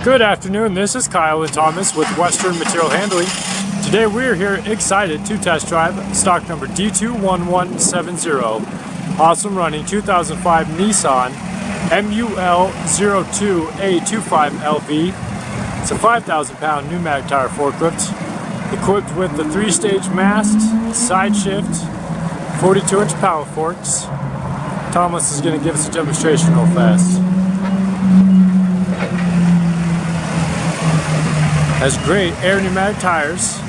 Good afternoon, this is Kyle and Thomas with Western Material Handling. Today we are here excited to test drive stock number D21170. Awesome running 2005 Nissan MUL02A25LV. It's a 5,000 pound pneumatic tire forklift equipped with the 3-stage mast, side shift, 42-inch pallet forks. Thomas is going to give us a demonstration real fast. Has great air pneumatic tires,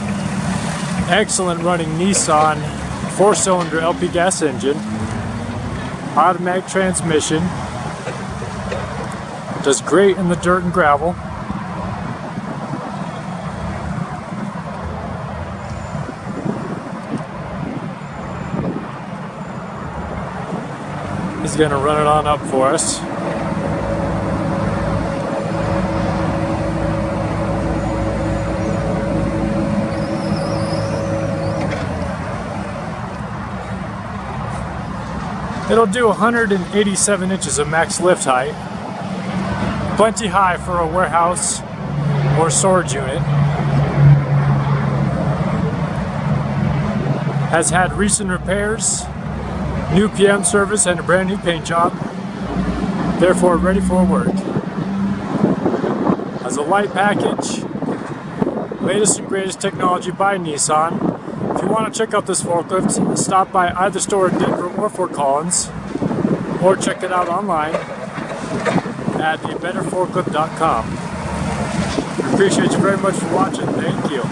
excellent running Nissan 4-cylinder LP gas engine, automatic transmission, does great in the dirt and gravel. He's going to run it on up for us. It'll do 187 inches of max lift height, plenty high for a warehouse or storage unit. Has had recent repairs, new PM service, and a brand new paint job, therefore ready for work. Has a light package, latest and greatest technology by Nissan. If you want to check out this forklift, stop by either store in Denver or Fort Collins, or check it out online at abetterforklift.com. We appreciate you very much for watching. Thank you.